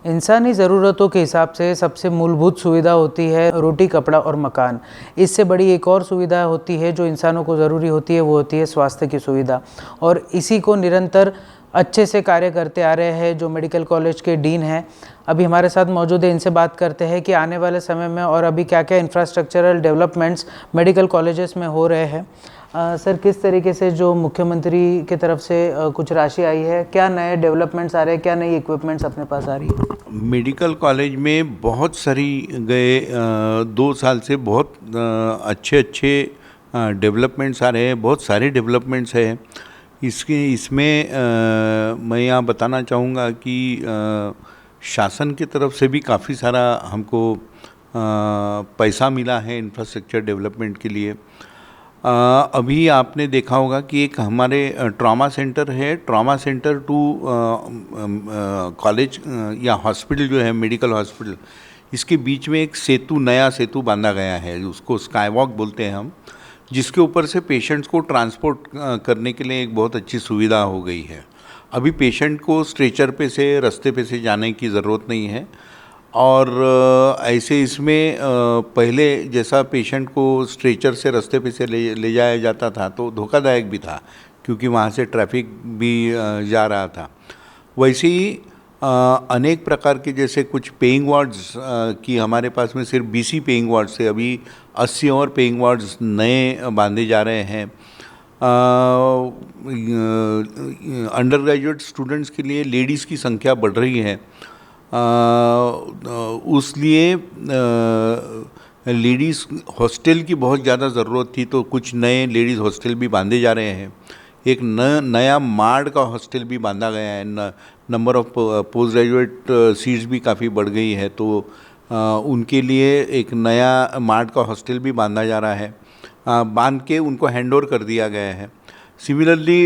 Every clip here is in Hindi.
इंसानी ज़रूरतों के हिसाब से सबसे मूलभूत सुविधा होती है रोटी, कपड़ा और मकान। इससे बड़ी एक और सुविधा होती है जो इंसानों को ज़रूरी होती है, वो होती है स्वास्थ्य की सुविधा। और इसी को निरंतर अच्छे से कार्य करते आ रहे हैं जो मेडिकल कॉलेज के डीन हैं, अभी हमारे साथ मौजूद है। इनसे बात करते हैं कि आने वाले समय में और अभी क्या क्या इंफ्रास्ट्रक्चरल डेवलपमेंट्स मेडिकल कॉलेजेस में हो रहे हैं। सर, किस तरीके से जो मुख्यमंत्री की तरफ से कुछ राशि आई है, क्या नए डेवलपमेंट्स आ रहे हैं, क्या नई इक्विपमेंट्स अपने पास आ रही है? मेडिकल कॉलेज में बहुत सारी गए 2 साल से बहुत अच्छे डेवलपमेंट्स आ रहे हैं, बहुत सारे डेवलपमेंट्स हैं। इसमें मैं यहाँ बताना चाहूँगा कि शासन की तरफ से भी काफ़ी सारा हमको पैसा मिला है इंफ्रास्ट्रक्चर डेवलपमेंट के लिए। अभी आपने देखा होगा कि एक हमारे ट्रॉमा सेंटर है, ट्रॉमा सेंटर टू कॉलेज या हॉस्पिटल जो है, मेडिकल हॉस्पिटल, इसके बीच में एक सेतु, नया सेतु बांधा गया है, उसको स्काई वॉक बोलते हैं हम, जिसके ऊपर से पेशेंट्स को ट्रांसपोर्ट करने के लिए एक बहुत अच्छी सुविधा हो गई है। अभी पेशेंट को स्ट्रेचर पे से, रास्ते पे से जाने की ज़रूरत नहीं है। और ऐसे इसमें पहले जैसा पेशेंट को स्ट्रेचर से रास्ते पे से ले जाया जाता था तो धोखादायक भी था, क्योंकि वहाँ से ट्रैफिक भी जा रहा था। वैसे ही अनेक प्रकार के, जैसे कुछ पेइंग वार्ड्स की हमारे पास में सिर्फ 20 ही पेइंग वार्ड्स थे, अभी 80 और पेइंग वार्ड्स नए बांधे जा रहे हैं। अंडर ग्रेजुएट स्टूडेंट्स के लिए लेडीज़ की संख्या बढ़ रही है, उसलिए लेडीज़ हॉस्टल की बहुत ज़्यादा ज़रूरत थी, तो कुछ नए लेडीज़ हॉस्टल भी बांधे जा रहे हैं। एक नया मार्ड का हॉस्टल भी बांधा गया है, number of post graduate seats भी काफ़ी बढ़ गई है, तो उनके लिए एक नया मार्ड का हॉस्टल भी बांधा जा रहा है, बांध के उनको हैंडओवर कर दिया गया है। सिमिलरली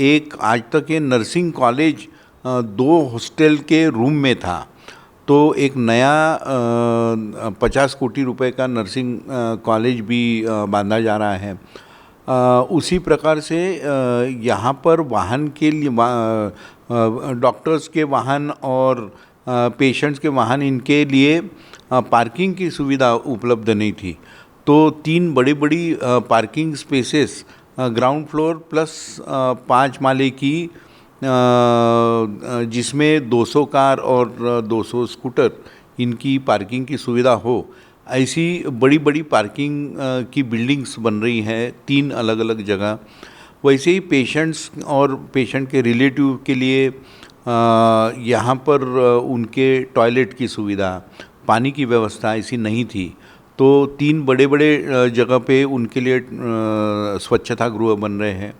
एक आज तक ये नर्सिंग कॉलेज 2 हॉस्टल के रूम में था, तो एक नया 50 कोटि रुपए का नर्सिंग कॉलेज भी बांधा जा रहा है। उसी प्रकार से यहाँ पर वाहन के लिए, डॉक्टर्स के वाहन और पेशेंट्स के वाहन, इनके लिए पार्किंग की सुविधा उपलब्ध नहीं थी, तो 3 बड़ी parking spaces ground floor plus 5 माले की, जिसमें 200 कार और 200 स्कूटर, इनकी पार्किंग की सुविधा हो, ऐसी बड़ी पार्किंग की बिल्डिंग्स बन रही हैं 3 अलग अलग जगह। वैसे ही पेशेंट्स और पेशेंट के रिलेटिव के लिए यहाँ पर उनके टॉयलेट की सुविधा, पानी की व्यवस्था ऐसी नहीं थी, तो 3 बड़े जगह पे उनके लिए स्वच्छता गृह बन रहे हैं।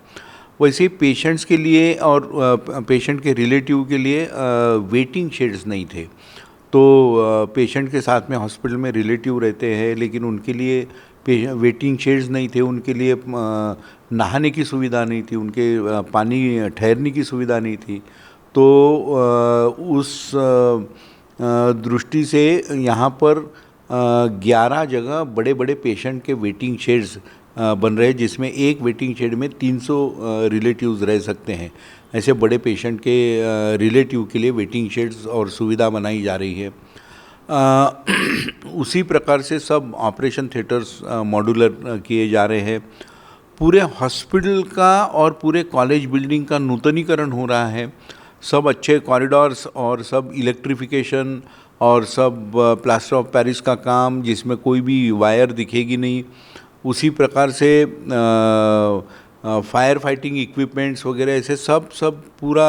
वैसे ही पेशेंट्स के लिए और पेशेंट के रिलेटिव के लिए वेटिंग शेड्स नहीं थे, तो पेशेंट के साथ में हॉस्पिटल में रिलेटिव रहते हैं, लेकिन उनके लिए वेटिंग शेड्स नहीं थे, उनके लिए नहाने की सुविधा नहीं थी, उनके पानी ठहरने की सुविधा नहीं थी। तो उस दृष्टि से यहाँ पर 11 जगह बड़े पेशेंट के वेटिंग शेड्स बन रहे हैं, जिसमें एक वेटिंग शेड में 300 रिलेटिव्स रह सकते हैं। ऐसे बड़े पेशेंट के रिलेटिव के लिए वेटिंग शेड्स और सुविधा बनाई जा रही है। उसी प्रकार से सब ऑपरेशन थिएटर्स मॉड्यूलर किए जा रहे हैं। पूरे हॉस्पिटल का और पूरे कॉलेज बिल्डिंग का नूतनीकरण हो रहा है, सब अच्छे कॉरिडोर्स और सब इलेक्ट्रिफिकेशन और सब प्लास्टर ऑफ पेरिस का काम, जिसमें कोई भी वायर दिखेगी नहीं। उसी प्रकार से फायर फाइटिंग इक्विपमेंट्स वगैरह, ऐसे सब पूरा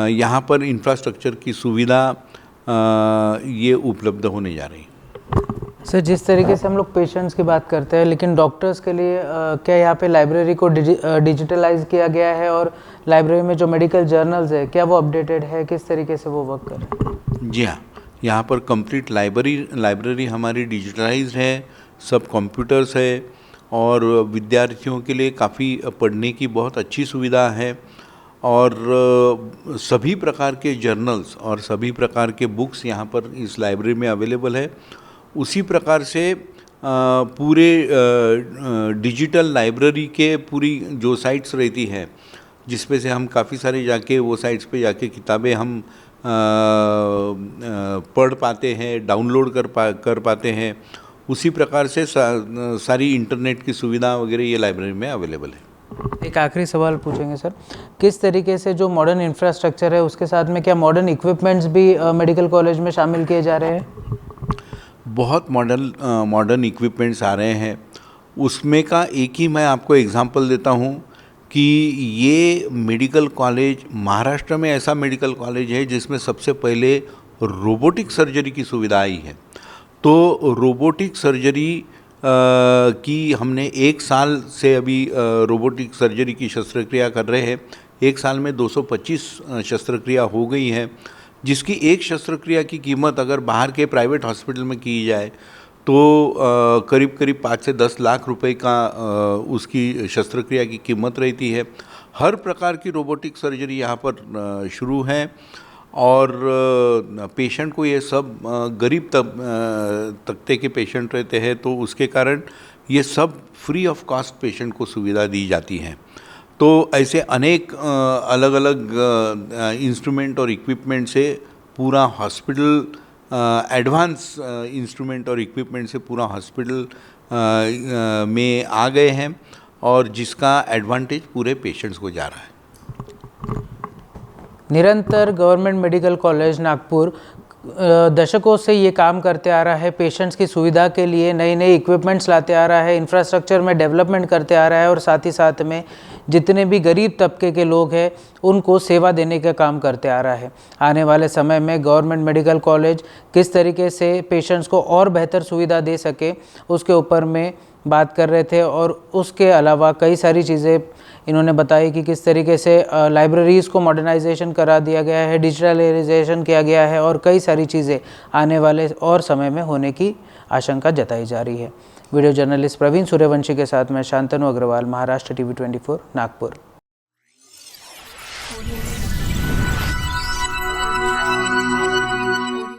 यहाँ पर इंफ्रास्ट्रक्चर की सुविधा ये उपलब्ध होने जा रही है। सर, जिस तरीके से हम लोग पेशेंट्स की बात करते हैं, लेकिन डॉक्टर्स के लिए क्या यहाँ पे लाइब्रेरी को डिजिटलाइज किया गया है, और लाइब्रेरी में जो मेडिकल जर्नल्स है क्या वो अपडेटेड है, किस तरीके से वो वर्क कर रहे हैं? जी हाँ, यहाँ पर कंप्लीट लाइब्रेरी हमारी डिजिटलाइज्ड है, सब कंप्यूटर्स है, और विद्यार्थियों के लिए काफ़ी पढ़ने की बहुत अच्छी सुविधा है, और सभी प्रकार के जर्नल्स और सभी प्रकार के बुक्स यहाँ पर इस लाइब्रेरी में अवेलेबल है। उसी प्रकार से पूरे डिजिटल लाइब्रेरी के पूरी जो साइट्स रहती है, जिसमें से हम काफ़ी सारे जाके वो साइट्स पे जाके किताबें हम पढ़ पाते हैं, डाउनलोड कर पाते हैं। उसी प्रकार से सारी इंटरनेट की सुविधा वगैरह ये लाइब्रेरी में अवेलेबल है। एक आखिरी सवाल पूछेंगे सर, किस तरीके से जो मॉडर्न इंफ्रास्ट्रक्चर है उसके साथ में क्या मॉडर्न इक्विपमेंट्स भी मेडिकल कॉलेज में शामिल किए जा रहे हैं? बहुत मॉडर्न इक्विपमेंट्स आ रहे हैं। उसमें का एक ही मैं आपको एग्जांपल देता हूँ कि ये मेडिकल कॉलेज महाराष्ट्र में ऐसा मेडिकल कॉलेज है जिसमें सबसे पहले रोबोटिक सर्जरी की सुविधा आई है। तो रोबोटिक सर्जरी की हमने 1 साल से अभी रोबोटिक सर्जरी की शस्त्रक्रिया कर रहे हैं। 1 साल में 225 शस्त्रक्रिया हो गई है, जिसकी एक शस्त्रक्रिया की कीमत अगर बाहर के प्राइवेट हॉस्पिटल में की जाए तो करीब 5 से 10 लाख रुपए का उसकी शस्त्रक्रिया की कीमत रहती है। हर प्रकार की रोबोटिक सर्जरी यहाँ पर शुरू है और पेशेंट को ये सब गरीब तबके के पेशेंट रहते हैं, तो उसके कारण ये सब फ्री ऑफ कॉस्ट पेशेंट को सुविधा दी जाती है। तो ऐसे अनेक अलग अलग इंस्ट्रूमेंट और इक्विपमेंट से पूरा हॉस्पिटल एडवांस इंस्ट्रूमेंट और इक्विपमेंट से पूरा हॉस्पिटल में आ गए हैं और जिसका एडवांटेज पूरे पेशेंट्स को जा रहा है। निरंतर गवर्नमेंट मेडिकल कॉलेज नागपुर दशकों से ये काम करते आ रहा है, पेशेंट्स की सुविधा के लिए नए नए इक्विपमेंट्स लाते आ रहा है, इंफ्रास्ट्रक्चर में डेवलपमेंट करते आ रहा है और साथ ही साथ में जितने भी गरीब तबके के लोग हैं उनको सेवा देने का काम करते आ रहा है। आने वाले समय में गवर्नमेंट मेडिकल कॉलेज किस तरीके से पेशेंट्स को और बेहतर सुविधा दे सके उसके ऊपर में बात कर रहे थे और उसके अलावा कई सारी चीज़ें इन्होंने बताई कि किस तरीके से लाइब्रेरीज़ को मॉडर्नाइजेशन करा दिया गया है, डिजिटलाइजेशन किया गया है और कई सारी चीज़ें आने वाले और समय में होने की आशंका जताई जा रही है। वीडियो जर्नलिस्ट प्रवीण सूर्यवंशी के साथ मैं शांतनु अग्रवाल, महाराष्ट्र टीवी 24 नागपुर।